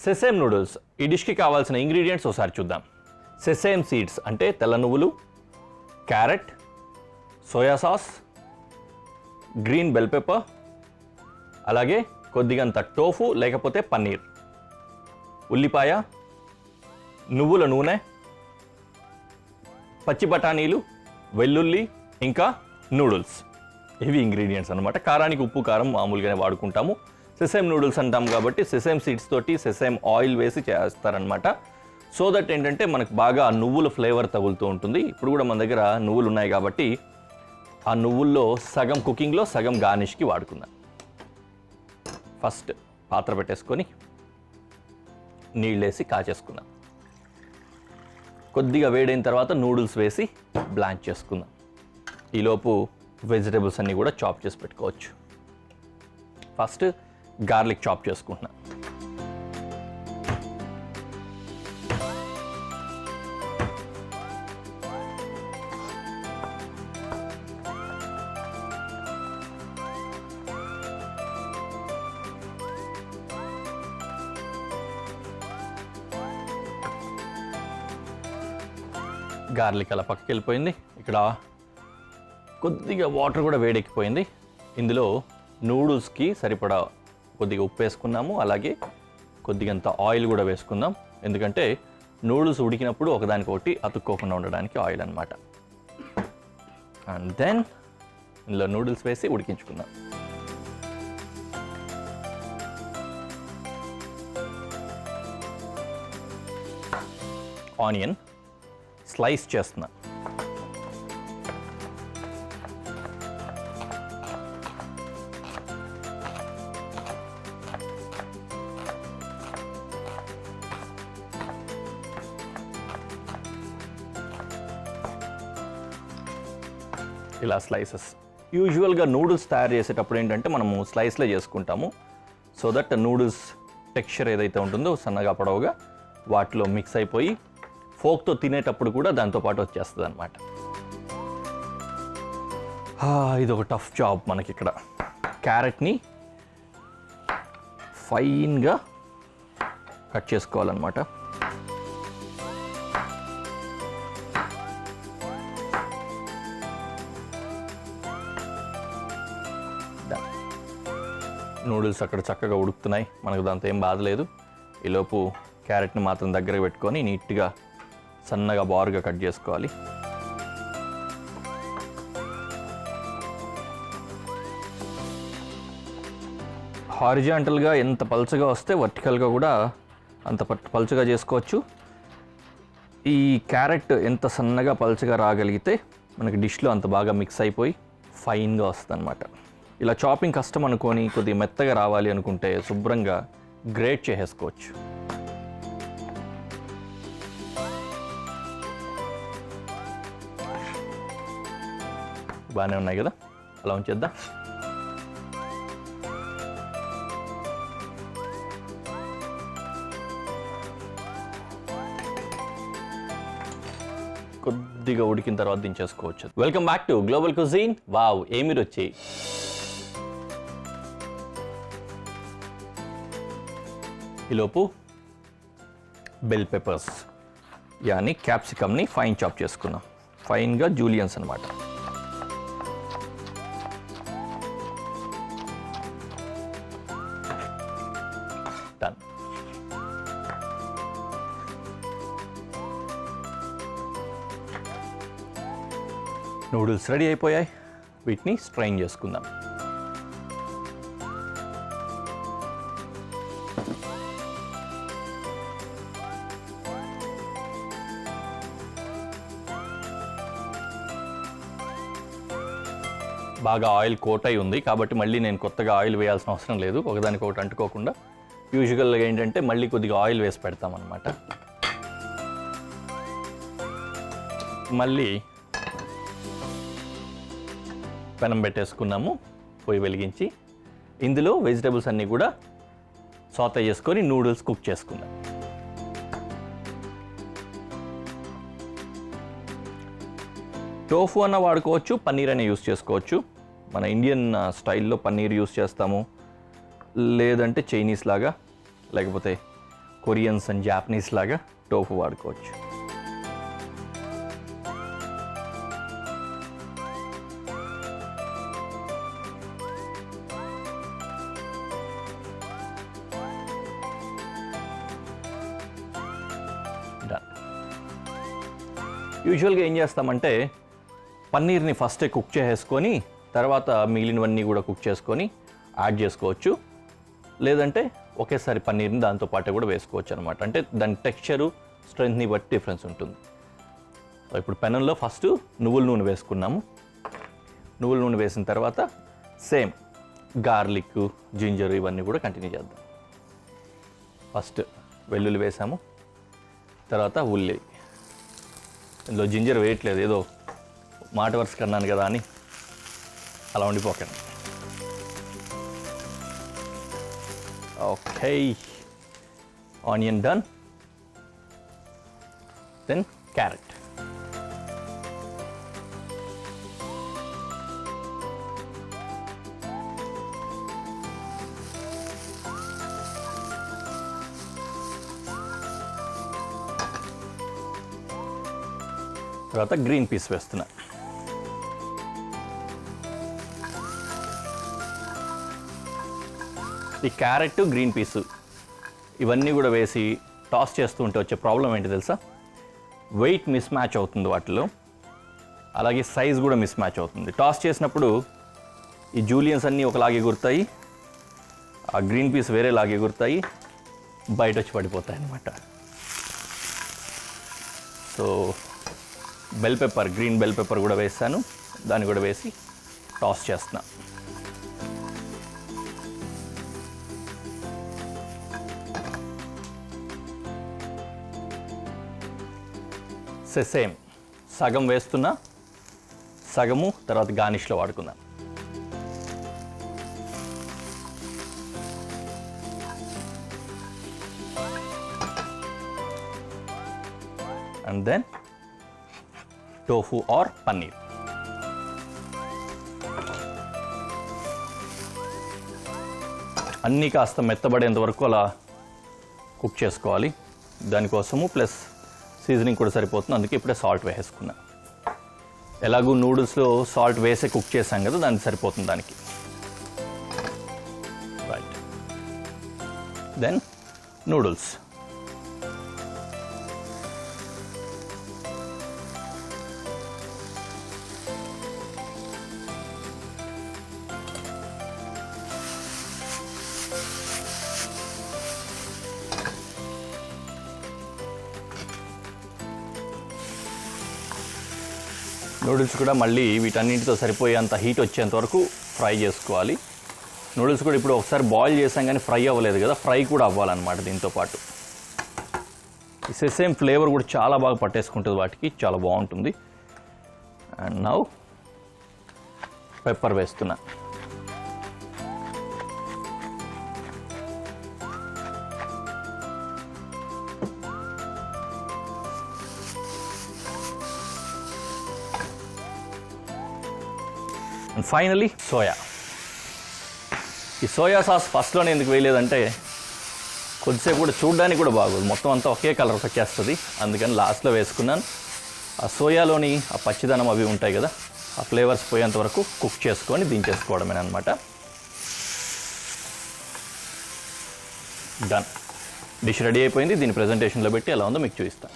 Sesame noodles ఈ డిష్కి కావాల్సిన ingredients ఒకసారి చూద్దాం. సెసేమ్ సీడ్స్ అంటే తెల్ల నువ్వులు, carrot, soya sauce, green bell pepper, అలాగే కొద్దిగంత టోఫు లేకపోతే పన్నీర్, ఉల్లిపాయ, నువ్వుల నూనె, పచ్చి బఠానీలు, వెల్లుల్లి, ఇంకా నూడిల్స్. ఇవి ఇంగ్రీడియంట్స్ అనమాట. కారానికి ఉప్పు కారం మామూలుగానే వాడుకుంటాము. సెసేమ్ నూడిల్స్ అంటాం కాబట్టి సెసేమ్ సీడ్స్ తోటి సెసేమ్ ఆయిల్ వేసి చేస్తారనమాట. సో దట్ ఏంటంటే మనకు బాగా నువ్వుల ఫ్లేవర్ తగులుతూ ఉంటుంది. ఇప్పుడు కూడా మన దగ్గర నువ్వులు ఉన్నాయి కాబట్టి ఆ నువ్వుల్లో సగం కుకింగ్లో సగం గార్నిష్కి వాడుకుందాం. ఫస్ట్ పాత్ర పెట్టేసుకొని నీళ్ళేసి కాచేసుకుందాం. కొద్దిగా వేడైన తర్వాత నూడిల్స్ వేసి బ్లాంచ్ చేసుకుందాం. ఈలోపు వెజిటేబుల్స్ అన్నీ కూడా చాప్ చేసి పెట్టుకోవచ్చు. ఫస్ట్ గార్లిక్ చాప్ చేసుకుంటున్నాను. గార్లిక్ అలా పక్కకి వెళ్ళిపోయింది. ఇక్కడ కొద్దిగా వాటర్ కూడా వేడెక్కిపోయింది. ఇందులో నూడిల్స్కి సరిపడా కొద్దిగా ఉప్పు వేసుకున్నాము. అలాగే కొద్దిగంత ఆయిల్ కూడా వేసుకుందాం. ఎందుకంటే నూడిల్స్ ఉడికినప్పుడు ఒకదానికొకటి అతుక్కోకుండా ఉండడానికి ఆయిల్ అన్నమాట. అండ్ దెన్ ఇందులో నూడిల్స్ వేసి ఉడికించుకుందాం. ఆనియన్ స్లైస్ చేస్తున్నా. ఇలా స్లైసెస్. యూజువల్గా నూడిల్స్ తయారు చేసేటప్పుడు ఏంటంటే మనము స్లైస్లో చేసుకుంటాము. సో దట్ నూడిల్స్ టెక్స్చర్ ఏదైతే ఉంటుందో సన్నగా పొడవుగా వాటిలో మిక్స్ అయిపోయి ఫోక్తో తినేటప్పుడు కూడా దాంతోపాటు వచ్చేస్తుంది అనమాట. ఇది ఒక టఫ్ జాబ్ మనకి ఇక్కడ. క్యారెట్ని ఫైన్గా కట్ చేసుకోవాలన్నమాట. నూడిల్స్ అక్కడ చక్కగా ఉడుకుతున్నాయి. మనకు దాంతో ఏం బాధ లేదు. ఈలోపు క్యారెట్ని మాత్రం దగ్గరకు పెట్టుకొని నీట్గా సన్నగా బారుగా కట్ చేసుకోవాలి. హారిజాంటల్గా ఎంత పల్చగా వస్తే వర్టికల్గా కూడా అంత పల్చగా చేసుకోవచ్చు. ఈ క్యారెట్ ఎంత సన్నగా పల్చగా రాగలిగితే మనకి డిష్లో అంత బాగా మిక్స్ అయిపోయి ఫైన్గా వస్తుంది అనమాట. ఇలా చాపింగ్ కష్టం అనుకొని కొద్దిగా మెత్తగా రావాలి అనుకుంటే శుభ్రంగా గ్రేట్ చేసేసుకోవచ్చు. బాగానే ఉన్నాయి కదా, అలా ఉంచేద్దాం. కొద్దిగా ఉడికిన తర్వాత దించేసుకోవచ్చు. Welcome back to global cuisine. Wow, ఏమి రుచి! ఈలోపు బెల్ పెప్పర్స్ యాని క్యాప్సికమ్ని ఫైన్ చాప్ చేసుకున్నాం. ఫైన్గా జూలియన్స్ అనమాట. డన్. నూడిల్స్ రెడీ అయిపోయాయి. వీటిని స్ట్రైన్ చేసుకుందాం. బాగా ఆయిల్ కోట్ అయి ఉంది కాబట్టి మళ్ళీ నేను కొత్తగా ఆయిల్ వేయాల్సిన అవసరం లేదు. ఒకదానికొకటి అంటుకోకుండా యూజువల్గా ఏంటంటే మళ్ళీ కొద్దిగా ఆయిల్ వేసి పెడతామన్నమాట. మళ్ళీ పెనం పెట్టేసుకున్నాము. పొయ్యి వెలిగించి ఇందులో వెజిటేబుల్స్ అన్నీ కూడా సాటే చేసుకొని నూడిల్స్ కుక్ చేసుకుందాం. టోఫు అన్న వాడుకోవచ్చు, పన్నీర్ అనే యూస్ చేసుకోవచ్చు. మన ఇండియన్ స్టైల్లో పన్నీర్ యూస్ చేస్తాము, లేదంటే చైనీస్ లాగా, లేకపోతే కొరియన్స్ అండ్ జాపనీస్ లాగా టోఫు వాడుకోవచ్చు. యూజువల్గా ఏం చేస్తామంటే పన్నీర్ని ఫస్టే కుక్ చేసుకొని తర్వాత మిగిలినవన్నీ కూడా కుక్ చేసుకొని యాడ్ చేసుకోవచ్చు. లేదంటే ఒకేసారి పన్నీర్ని దాంతో పాటు కూడా వేసుకోవచ్చు అనమాట. అంటే దాని టెక్స్చరు స్ట్రెంత్ని బట్టి డిఫరెన్స్ ఉంటుంది. ఇప్పుడు పెనంలో ఫస్ట్ నువ్వుల నూనె వేసుకున్నాము. నువ్వుల నూనె వేసిన తర్వాత సేమ్ గార్లిక్, జింజర్ ఇవన్నీ కూడా కంటిన్యూ చేద్దాం. ఫస్ట్ వెల్లుల్లి వేసాము, తర్వాత ఉల్లి. ఇందులో జింజర్ వేయట్లేదు, ఏదో మాట వరుస అన్నాను కదా అని అలా ఉండిపోకండి. Okay, onion done. Then carrot. తర్వాత గ్రీన్ పీస్ వేస్తున్నా. ఈ క్యారెట్, గ్రీన్ పీస్ ఇవన్నీ కూడా వేసి టాస్ చేస్తూ ఉంటే వచ్చే ప్రాబ్లం ఏంటి తెలుసా? వెయిట్ మిస్ మ్యాచ్ అవుతుంది వాటిలో, అలాగే సైజ్ కూడా మిస్ మ్యాచ్ అవుతుంది. టాస్ చేసినప్పుడు ఈ జూలియన్స్ అన్నీ ఒకలాగే ఎగురుతాయి, ఆ గ్రీన్ పీస్ వేరేలాగే ఎగురుతాయి, బయట వచ్చి పడిపోతాయి అన్నమాట. So bell pepper, green bell pepper కూడా వేస్తాను, దాన్ని కూడా వేసి టాస్ చేస్తున్నా. సేమ్ సగం వేస్తున్నా, సగము తర్వాత గార్నిష్లో వాడుకుందాం. And then tofu or paneer. అన్నీ కాస్త మెత్తబడేంత వరకు అలా కుక్ చేసుకోవాలి. దానికోసము ప్లస్ సీజనింగ్ కూడా సరిపోతుంది, అందుకే ఇప్పుడే సాల్ట్ వేసుకున్నా. ఎలాగూ నూడిల్స్లో సాల్ట్ వేసే కుక్ చేసాం కదా, దానికి సరిపోతుంది దానికి. Right, then noodles. నూడిల్స్ కూడా మళ్ళీ వీటన్నింటితో సరిపోయేంత హీట్ వచ్చేంత వరకు ఫ్రై చేసుకోవాలి. నూడిల్స్ కూడా ఇప్పుడు ఒకసారి బాయిల్ చేసాం కానీ ఫ్రై అవ్వలేదు కదా, ఫ్రై కూడా అవ్వాలన్నమాట దీంతో పాటు. ఈ సేమ్ ఫ్లేవర్ కూడా చాలా బాగా పట్టేసుకుంటుంది వాటికి, చాలా బాగుంటుంది. అండ్ నౌ పెప్పర్ వేస్తున్నా. And finally soya. ఈ సోయా సాస్ ఫస్ట్లోనే ఎందుకు వేయలేదంటే కొద్దిసేపు కూడా చూడడానికి కూడా బాగోదు, మొత్తం అంతా ఒకే కలర్ వచ్చేస్తుంది, అందుకని లాస్ట్లో వేసుకున్నాను. ఆ సోయాలోని ఆ పచ్చిదనం అవి ఉంటాయి కదా, ఆ ఫ్లేవర్స్ పోయేంత వరకు కుక్ చేసుకొని దించేసుకోవడమేనమాట. డన్. డిష్ రెడీ అయిపోయింది. దీన్ని ప్రజెంటేషన్లో పెట్టి ఎలా ఉందో మీకు చూపిస్తాను.